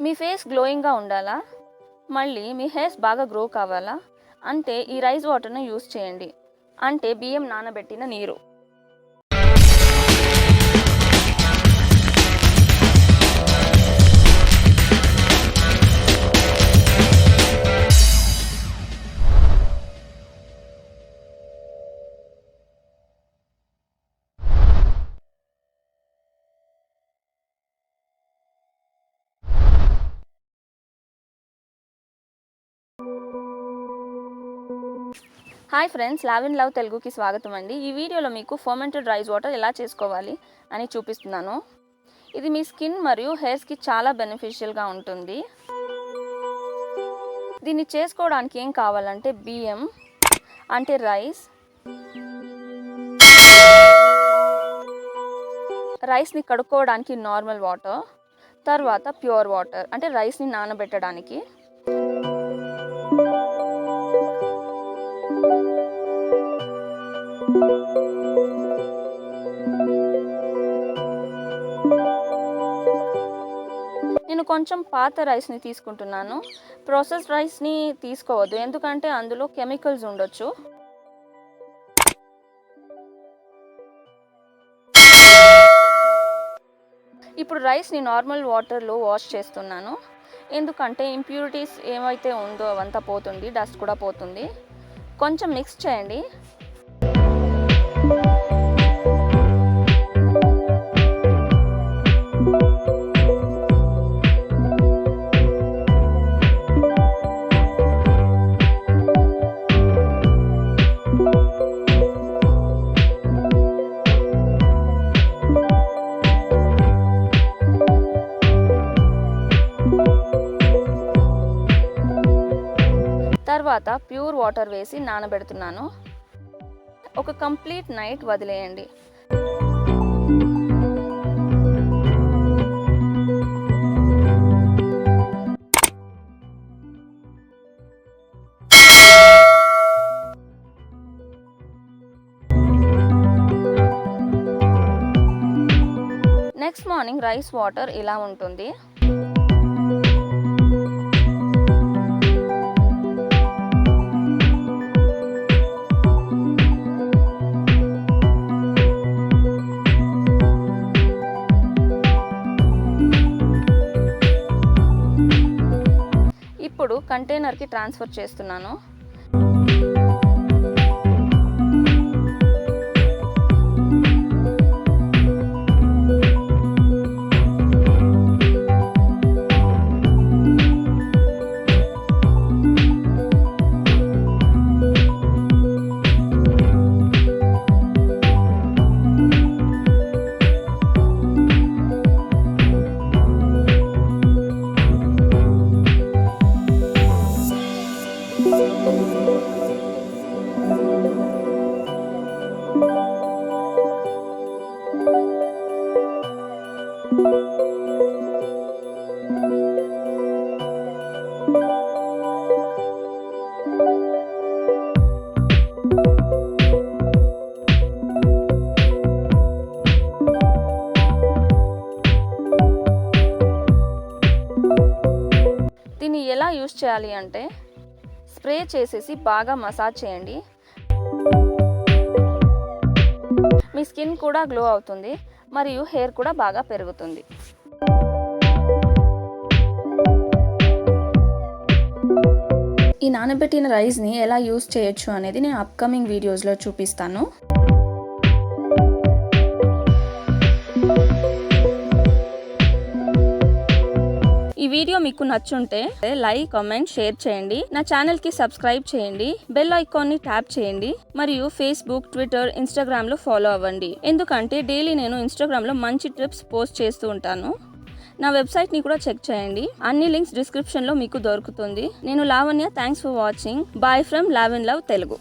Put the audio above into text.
మీ face గ్లోయింగ్గా ఉండాలా, మళ్ళీ మీ hairs బాగా గ్రో కావాలా అంటే ఈ రైస్ వాటర్ని యూస్ చేయండి. అంటే బియ్యం నానబెట్టిన నీరు. హాయ్ ఫ్రెండ్స్, లవ్ తెలుగుకి స్వాగతం అండి. ఈ వీడియోలో మీకు ఫర్మెంటెడ్ రైస్ వాటర్ ఎలా చేసుకోవాలి అని చూపిస్తున్నాను. ఇది మీ స్కిన్ మరియు హెయిర్స్కి చాలా బెనిఫిషియల్గా ఉంటుంది. దీన్ని చేసుకోవడానికి ఏం కావాలంటే బియ్యం అంటే రైస్ని కడుక్కోవడానికి నార్మల్ వాటర్, తర్వాత ప్యూర్ వాటర్ అంటే రైస్ని నానబెట్టడానికి, నేను కొంచెం పాత రైస్ని తీసుకుంటున్నాను. ప్రాసెస్డ్ రైస్ని తీసుకోవద్దు, ఎందుకంటే అందులో కెమికల్స్ ఉండొచ్చు. ఇప్పుడు రైస్ని నార్మల్ వాటర్లో వాష్ చేస్తున్నాను, ఎందుకంటే ఇంప్యూరిటీస్ ఏమైతే ఉందో అవంతా పోతుంది, డస్ట్ కూడా పోతుంది. కొంచెం మిక్స్ చేయండి. తర్వాత ప్యూర్ వాటర్ వేసి నానబెడుతున్నాను. ఒక కంప్లీట్ నైట్ వదిలేయండి. నెక్స్ట్ మార్నింగ్ రైస్ వాటర్ ఇలా ఉంటుంది. ఇప్పుడు కంటైనర్కి ట్రాన్స్ఫర్ చేస్తున్నాను. దీన్ని ఎలా యూస్ చేయాలి అంటే స్ప్రే చేసేసి బాగా మసాజ్ చేయండి. మీ స్కిన్ కూడా గ్లో అవుతుంది మరియు హెయిర్ కూడా బాగా పెరుగుతుంది. ఈ నానబెట్టిన రైస్ని ఎలా యూస్ చేయొచ్చు అనేది నేను అప్కమింగ్ వీడియోస్లో చూపిస్తాను. ఈ వీడియో మీకు నచ్చుంటే లైక్, కామెంట్, షేర్ చేయండి. నా ఛానల్ కి సబ్స్క్రైబ్ చేయండి. బెల్ ఐకాన్ ని ట్యాప్ చేయండి. మరియు ఫేస్బుక్, ట్విట్టర్, ఇన్స్టాగ్రామ్ లో ఫాలో అవ్వండి, ఎందుకంటే డైలీ నేను ఇన్స్టాగ్రామ్ లో మంచి టిప్స్ పోస్ట్ చేస్తూ ఉంటాను. నా వెబ్సైట్ ని కూడా చెక్ చేయండి. అన్ని లింక్స్ డిస్క్రిప్షన్ లో మీకు దొరుకుతుంది. నేను Lavanya. Thanks for watching. Bye from love Telugu.